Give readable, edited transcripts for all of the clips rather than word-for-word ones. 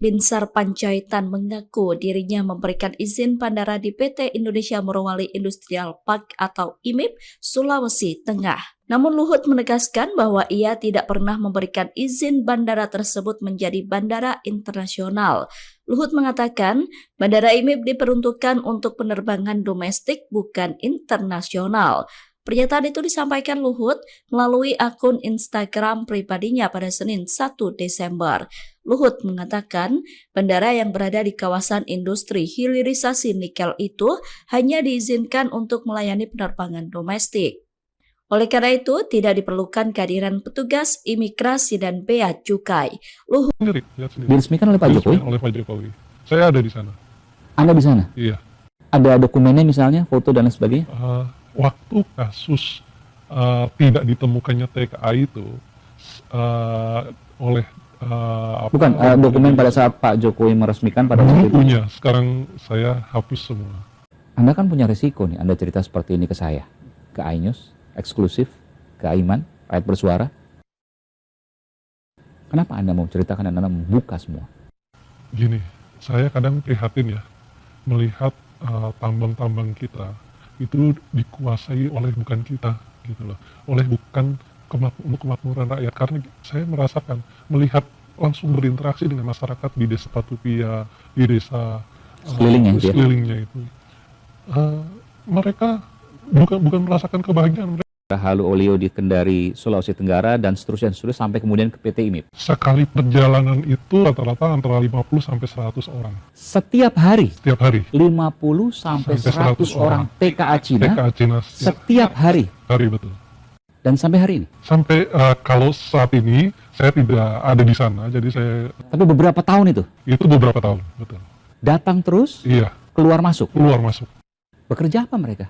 Binsar Panjaitan mengaku dirinya memberikan izin bandara di PT Indonesia Morowali Industrial Park atau IMIP, Sulawesi Tengah. Namun Luhut menegaskan bahwa ia tidak pernah memberikan izin bandara tersebut menjadi bandara internasional. Luhut mengatakan bandara IMIP diperuntukkan untuk penerbangan domestik bukan internasional. Pernyataan itu disampaikan Luhut melalui akun Instagram pribadinya pada Senin 1 Desember. Luhut mengatakan bandara yang berada di kawasan industri hilirisasi nikel itu hanya diizinkan untuk melayani penerbangan domestik. Oleh karena itu, tidak diperlukan kehadiran petugas imigrasi dan bea cukai. Luhut diresmikan oleh Pak Jokowi? Oleh Pak Jokowi. Saya ada di sana. Anda di sana? Iya. Ada dokumennya misalnya, foto dan lain sebagainya? Waktu kasus tidak ditemukannya TKA itu oleh bukan dokumen pada saat Pak Jokowi meresmikan pada waktu itu. Punya, sekarang saya hapus semua. Anda kan punya resiko nih, Anda cerita seperti ini ke saya, ke iNews, eksklusif, ke Aiman, rakyat bersuara. Kenapa Anda mau ceritakan dan Anda membuka semua? Gini, saya kadang prihatin ya, melihat tambang-tambang kita itu dikuasai oleh bukan kita, gitu loh, oleh bukan kemakmuran rakyat. Karena saya merasakan, melihat langsung berinteraksi dengan masyarakat di desa Patupia, di desa sekelilingnya itu, mereka bukan merasakan kebahagiaan. Halu Olio di Kendari, Sulawesi Tenggara, dan seterusnya sampai kemudian ke PT IMIP. Sekali perjalanan itu rata-rata antara 50 sampai 100 orang. Setiap hari? Setiap hari. 50 sampai 100 orang TKA Cina? TKA Cina setiap hari? Hari, betul. Dan sampai hari ini? Sampai kalau saat ini saya tidak ada di sana, jadi saya... Tapi beberapa tahun itu? Itu beberapa tahun, betul. Datang terus? Iya. Keluar masuk? Keluar masuk. Bekerja apa mereka?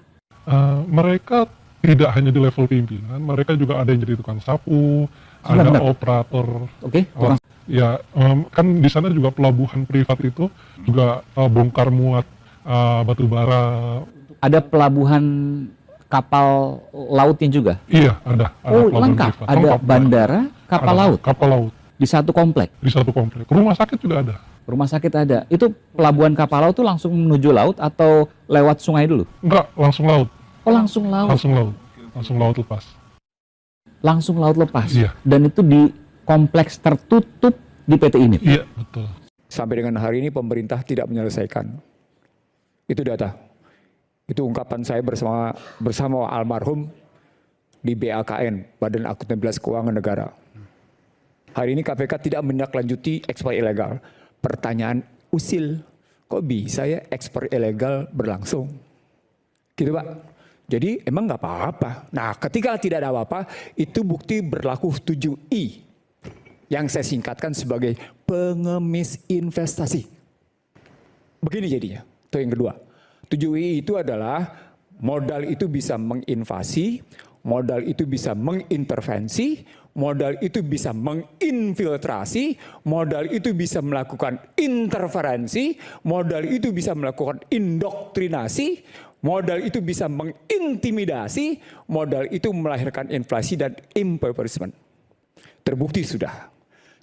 Mereka tidak hanya di level pimpinan, mereka juga ada yang jadi tukang sapu, ada operator. Oke. Ya, kan di sana juga pelabuhan privat itu juga bongkar muat batu bara. Ada pelabuhan kapal lautnya juga? Iya, ada lengkap. Privat. Ada bandara, kapal laut? Kapal laut. Di satu komplek? Di satu komplek. Rumah sakit juga ada. Rumah sakit ada. Itu pelabuhan kapal laut itu langsung menuju laut atau lewat sungai dulu? Enggak, langsung laut. Oh, langsung laut? Langsung laut. Langsung laut lepas. Langsung laut lepas? Iya. Dan itu di kompleks tertutup di PT IMIP? Iya, betul. Sampai dengan hari ini pemerintah tidak menyelesaikan. Itu data. Itu ungkapan saya bersama almarhum di BAKN, Badan Akuntabilitas Keuangan Negara. Hari ini KPK tidak menindaklanjuti ekspor ilegal. Pertanyaan usil, kok bisa ya ekspor ilegal berlangsung? Gitu Pak. Jadi emang nggak apa-apa. Nah ketika tidak ada apa-apa, itu bukti berlaku 7I. Yang saya singkatkan sebagai pengemis investasi. Begini jadinya, itu yang kedua. 7I itu adalah modal itu bisa menginvasi, modal itu bisa mengintervensi, modal itu bisa menginfiltrasi, modal itu bisa melakukan interferensi, modal itu bisa melakukan indoktrinasi, modal itu bisa mengintimidasi, modal itu melahirkan inflasi dan impoverishment. Terbukti sudah.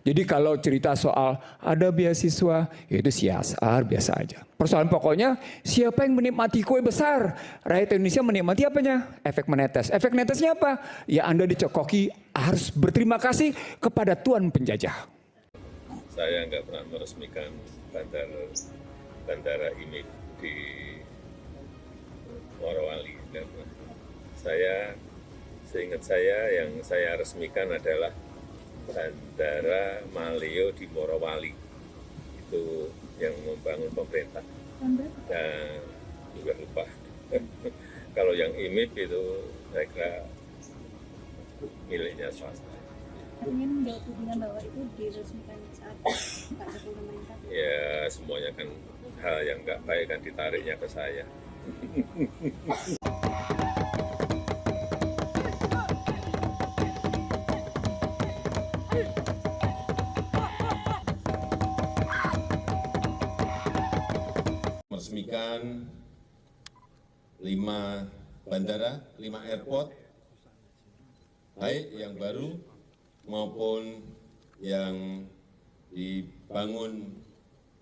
Jadi kalau cerita soal ada beasiswa, ya itu CSR biasa aja. Persoalan pokoknya siapa yang menikmati kue besar? Rakyat Indonesia menikmati apanya? Efek menetes. Efek netesnya apa? Ya Anda dicokoki harus berterima kasih kepada Tuan penjajah. Saya nggak pernah meresmikan bandara ini di Morowali. Seingat saya yang saya resmikan adalah Bandara Maleo di Morowali, itu yang membangun pemerintah. Dan juga lupa. Kalau yang IMIP itu saya kira miliknya swasta. Artinya menjawab tudingan bahwa itu diresmikan saat Pak Jokowi memerintah? Ya semuanya kan hal yang nggak baik kan ditariknya ke saya. Meresmikan 5 bandara, 5 airport, baik yang baru maupun yang dibangun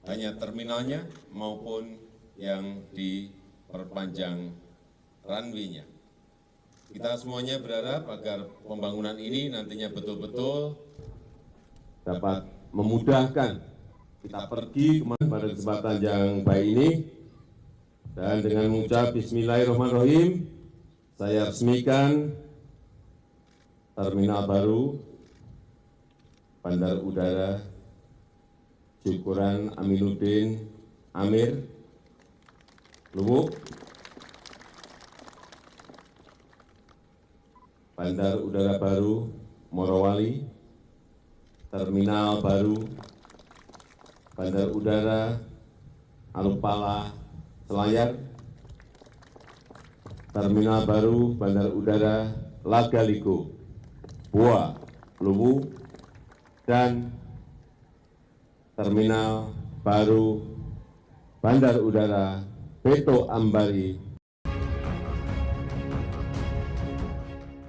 hanya terminalnya maupun yang diperpanjang runway-nya. Kita semuanya berharap agar pembangunan ini nantinya betul-betul dapat memudahkan kita pergi pada kesempatan yang baik ini. Dan dengan mengucap Bismillahirrahmanirrahim, saya resmikan terminal baru Bandar Udara Syukuran Aminuddin Amir Luwu, Bandar Udara Baru Morowali, Terminal Baru Bandar Udara Alupala Selayar, Terminal Baru Bandar Udara Lagaliko, Bua, Luwu, dan Terminal Baru Bandar Udara Beto Ambari.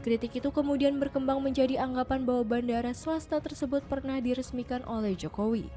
Kritik itu kemudian berkembang menjadi anggapan bahwa bandara swasta tersebut pernah diresmikan oleh Jokowi.